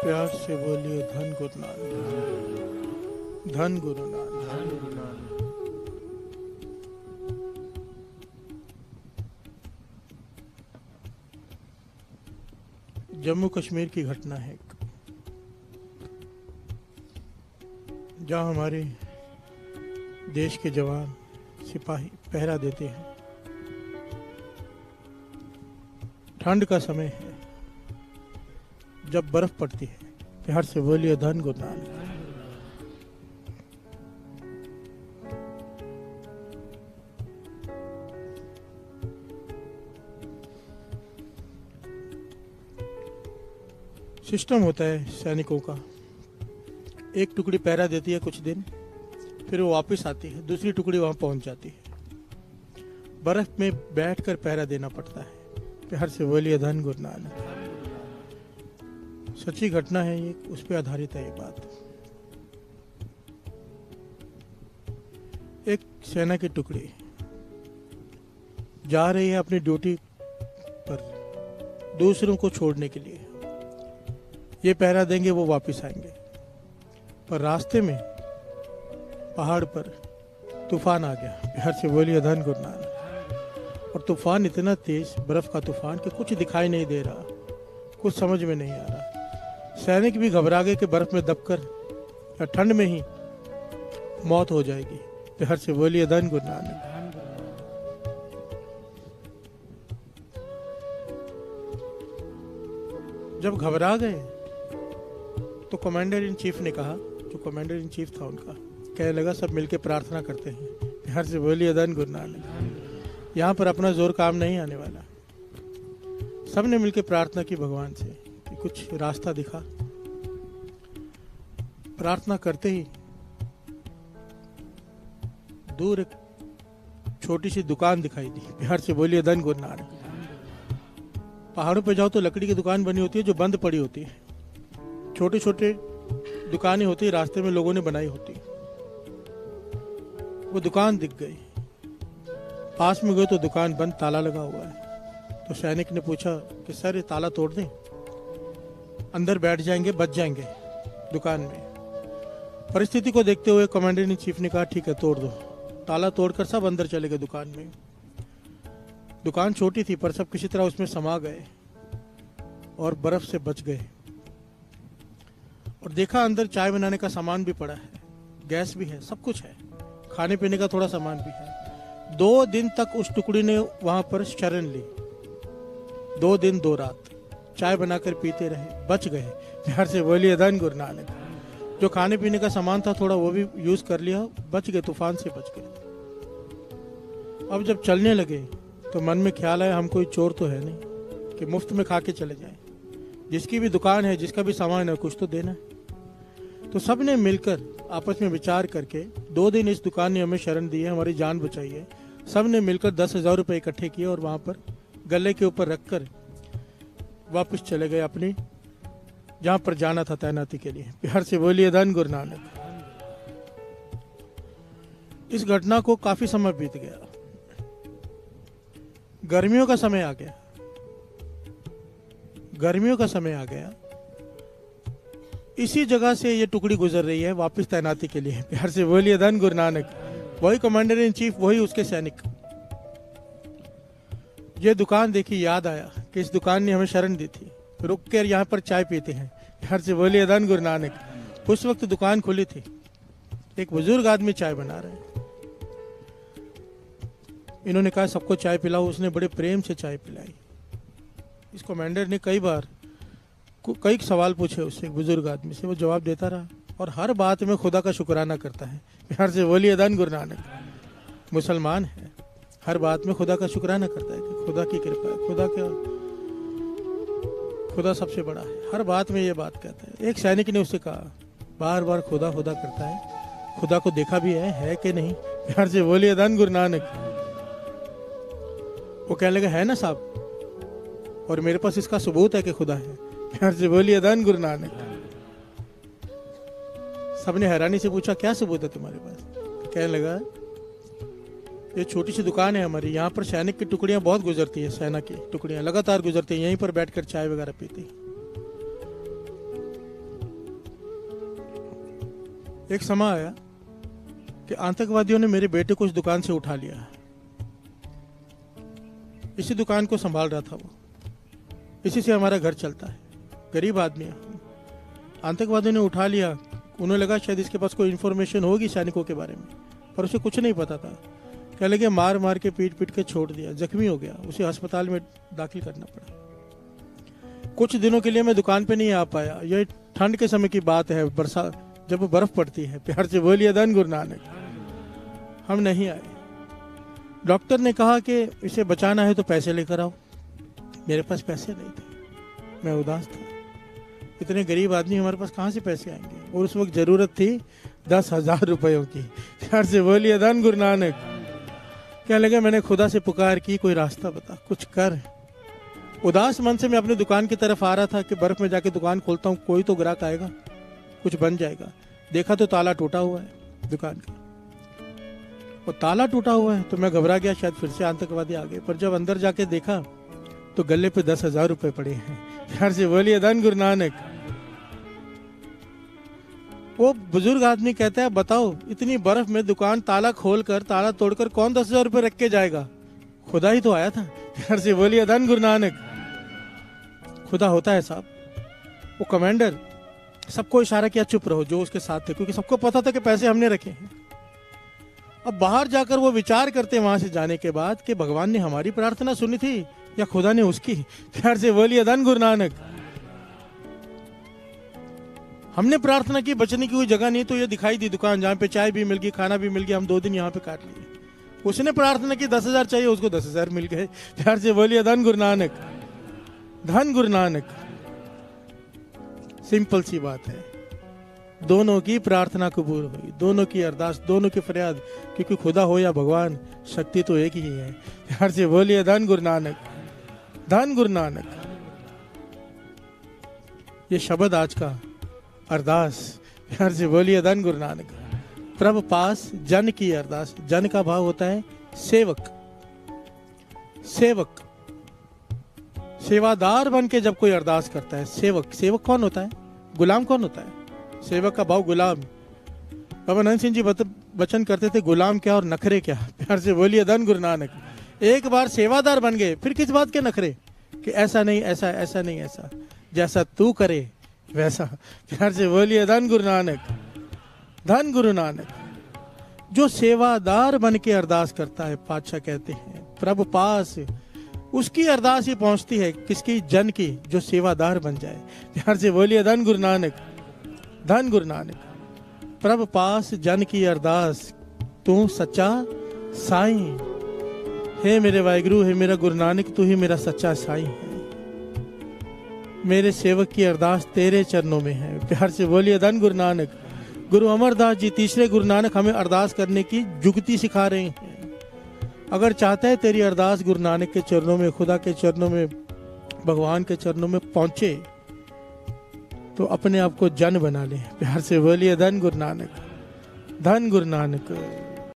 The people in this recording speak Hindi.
प्यार से बोलिए धन गुरु नानक, धन गुरु नानक, धन गुरु नानक। जम्मू कश्मीर की घटना है जहाँ हमारे देश के जवान सिपाही पहरा देते हैं। ठंड का समय है, जब बर्फ पड़ती है। प्यार से बोलिए धन गुरु नानक। सिस्टम होता है सैनिकों का, एक टुकड़ी पहरा देती है कुछ दिन, फिर वो वापस आती है, दूसरी टुकड़ी वहां पहुंच जाती है। बर्फ में बैठकर पहरा देना पड़ता है। प्यार से बोलिए धन गुरु नानक। सच्ची घटना है ये, उस पर आधारित है ये बात। एक सेना की टुकड़ी जा रही है अपनी ड्यूटी पर दूसरों को छोड़ने के लिए। ये पहरा देंगे, वो वापस आएंगे, पर रास्ते में पहाड़ पर तूफान आ गया। प्यार से बोलिए धन गुरु नानक। और तूफान इतना तेज, बर्फ का तूफान, कि कुछ दिखाई नहीं दे रहा, कुछ समझ में नहीं आ रहा। सैनिक भी घबरा गए कि बर्फ में दबकर या ठंड में ही मौत हो जाएगी। प्यार से बोलिए धन गुरु नानक। जब घबरा गए तो कमांडर इन चीफ ने कहा, जो कमांडर इन चीफ था उनका, कहने लगा सब मिलके प्रार्थना करते हैं। प्यार से बोलिए धन गुरु नानक। यहाँ पर अपना जोर काम नहीं आने वाला। सबने मिलके प्रार्थना की भगवान से कि कुछ रास्ता दिखा। प्रार्थना करते ही दूर एक छोटी सी दुकान दिखाई दी। प्यार से बोलिए धन गुरु नानक। पहाड़ों पे जाओ तो लकड़ी की दुकान बनी होती है जो बंद पड़ी होती है। छोटे छोटे दुकानें होती है, रास्ते में लोगों ने बनाई होती। वो दुकान दिख गई, पास में गए तो दुकान बंद, ताला लगा हुआ है। तो सैनिक ने पूछा कि सर ये ताला तोड़ दें, अंदर बैठ जाएंगे, बच जाएंगे दुकान में। परिस्थिति को देखते हुए कमांडर इन चीफ ने कहा ठीक है तोड़ दो। ताला तोड़कर सब अंदर चले गए दुकान में। दुकान छोटी थी पर सब किसी तरह उसमें समा गए और बर्फ से बच गए। और देखा अंदर चाय बनाने का सामान भी पड़ा है, गैस भी है, सब कुछ है, खाने पीने का थोड़ा सामान भी है। 2 दिन तक उस टुकड़ी ने वहां पर शरण ली। 2 दिन 2 रात चाय बनाकर पीते रहे, बच गए। प्यार से बोलिए धन गुरु नानक। जो खाने पीने का सामान था थोड़ा वो भी यूज कर लिया, बच गए, तूफान से बच गए। अब जब चलने लगे तो मन में ख्याल आया हम कोई चोर तो है नहीं कि मुफ्त में खा के चले जाएं। जिसकी भी दुकान है, जिसका भी सामान है, कुछ तो देना है। तो सब ने मिलकर आपस में विचार करके 2 दिन इस दुकान ने हमें शरण दी है, हमारी जान बचाई है। सब ने मिलकर 10,000 रुपए इकट्ठे किए और वहां पर गले के ऊपर रखकर वापस चले गए अपनी जहां पर जाना था तैनाती के लिए। प्यार से बोलिए धन गुरु नानक। इस घटना को काफी समय बीत गया, गर्मियों का समय आ गया। गर्मियों का समय आ गया, इसी जगह से ये टुकड़ी गुजर रही है वापस तैनाती के लिए। प्यार से बोलिए धन गुरु नानक। वही कमांडर इन चीफ, वही उसके सैनिक। ये दुकान देखी, याद आया कि इस दुकान ने हमें शरण दी थी, रुक कर यहाँ पर चाय पीते हैं। प्यार से बोलिए धन गुरु नानक। उस वक्त दुकान खुली थी, एक बुजुर्ग आदमी चाय बना रहे हैं। इन्होंने कहा सबको चाय पिलाओ। उसने बड़े प्रेम से चाय पिलाई। इस कमांडर ने कई सवाल पूछे उससे, एक बुजुर्ग आदमी से। वो जवाब देता रहा और हर बात में खुदा का शुक्राना करता है। प्यार से बोलिए धन गुरु नानक। मुसलमान है, हर बात में खुदा का शुक्राना करता है कि खुदा की कृपा है, खुदा सबसे बड़ा है। हर बात में ये बात कहता है। एक सैनिक ने उससे कहा बार बार खुदा खुदा करता है, खुदा को देखा भी है कि नहीं? प्यार से बोलिए धन गुरु नानक। वो कहने लगा है ना साहब, और मेरे पास इसका सबूत है कि खुदा है। प्यार से बोलिए धन गुरु नानक। सबने हैरानी से पूछा क्या सबूत है तुम्हारे पास? कहने लगा ये छोटी सी दुकान है हमारी, यहाँ पर सैनिक की टुकड़ियां बहुत गुजरती है, सेना की टुकड़ियां लगातार गुजरती है, यहीं पर बैठकर चाय वगैरह पीती है। एक समय आया कि आतंकवादियों ने मेरे बेटे को उस दुकान से उठा लिया। इसी दुकान को संभाल रहा था वो, इसी से हमारा घर चलता है, गरीब आदमी है। आतंकवादियों ने उठा लिया, उन्हें लगा शायद इसके पास कोई इन्फॉर्मेशन होगी सैनिकों के बारे में, पर उसे कुछ नहीं पता था। क्या लगे मार मार के पीट पीट के छोड़ दिया, जख्मी हो गया, उसे अस्पताल में दाखिल करना पड़ा। कुछ दिनों के लिए मैं दुकान पे नहीं आ पाया। ये ठंड के समय की बात है, बरसात जब बर्फ पड़ती है। प्यार से बोलिए धन गुरु नानक। हम नहीं आए। डॉक्टर ने कहा कि इसे बचाना है तो पैसे लेकर आओ। मेरे पास पैसे नहीं थे, मैं उदास था। इतने गरीब आदमी हमारे पास कहाँ से पैसे आएंगे, और उस वक्त जरूरत थी 10,000 रुपयों की। प्यार से बोलिए धन गुरु नानक। क्या लगा, मैंने खुदा से पुकार की, कोई रास्ता बता, कुछ कर। उदास मन से मैं अपनी दुकान की तरफ आ रहा था कि बर्फ में जाके दुकान खोलता हूँ, कोई तो ग्राहक आएगा, कुछ बन जाएगा। देखा तो ताला टूटा हुआ है दुकान का, और ताला टूटा हुआ है तो मैं घबरा गया, शायद फिर से आतंकवादी आ गए। पर जब अंदर जाके देखा तो गले पे 10,000 रुपए पड़े हैं। प्यार से बोलिए धन गुरु नानक। वो बुजुर्ग आदमी कहता है, बताओ इतनी बर्फ में दुकान ताला खोलकर, ताला तोड़कर कौन 10,000 रुपए रख के जाएगा? खुदा ही तो आया था। प्यार से बोलिए धन गुरु नानक। खुदा होता है साहब। वो कमांडर सबको इशारा किया चुप रहो जो उसके साथ थे, क्योंकि सबको पता था कि पैसे हमने रखे हैं। अब बाहर जाकर वो विचार करते वहां से जाने के बाद कि भगवान ने हमारी प्रार्थना सुनी थी या खुदा ने उसकी। प्यार से बोलिए धन गुरु नानक। हमने प्रार्थना की, बचने की कोई जगह नहीं, तो ये दिखाई दी दुकान जहां पे चाय भी मिल गई, खाना भी मिल गया, हम 2 दिन यहाँ पे काट लिए। उसने प्रार्थना की 10,000 चाहिए, उसको 10,000 मिल गए। प्यार से बोलिए धन गुरु नानक। धन गुरु नानक। सिंपल सी बात है, दोनों की प्रार्थना कबूल हुई, दोनों की अरदास, दोनों की फरियाद, क्योंकि खुदा हो या भगवान, शक्ति तो एक ही है। प्यार से बोलिए धन गुरु नानक। धन गुरु नानक। ये शब्द आज का अरदास। प्यार से बोलिए धन गुरु नानक। प्रभु पास जन की अरदास। जन का भाव होता है सेवक। सेवक सेवादार बन के जब कोई अरदास करता है, सेवक। सेवक कौन होता है? गुलाम कौन होता है? सेवक का भाव गुलाम। बाबा नंद सिंह जी वचन करते थे, गुलाम क्या और नखरे क्या। प्यार से बोलिए धन गुरु नानक। एक बार सेवादार बन गए, फिर किस बात के नखरे कि ऐसा नहीं ऐसा, ऐसा नहीं ऐसा, जैसा तू करे वैसा। प्यार से बोलिए धन गुरु नानक। धन गुरु नानक। जो सेवादार बन के अरदास करता है, पातशाह कहते हैं प्रभु पास उसकी अरदास ही पहुंचती है। किसकी? जन की, जो सेवादार बन जाए। प्यार से बोलिए धन गुरु नानक। धन गुरु नानक। प्रभु पास जन की अरदास, तू सच्चा साईं। हे मेरे वाहिगुरु, हे मेरा गुरु नानक, तू ही मेरा सच्चा साईं है। मेरे सेवक की अरदास तेरे चरणों में है। प्यार से बोलिए धन गुरु नानक। गुरु अमरदास जी, तीसरे गुरु नानक, हमें अरदास करने की जुगती सिखा रहे हैं। अगर चाहता है तेरी अरदास गुरु नानक के चरणों में, खुदा के चरणों में, भगवान के चरणों में पहुंचे, तो अपने आप को जन बना ले। प्यार से बोलिए धन गुरु नानक। धन गुरु नानक।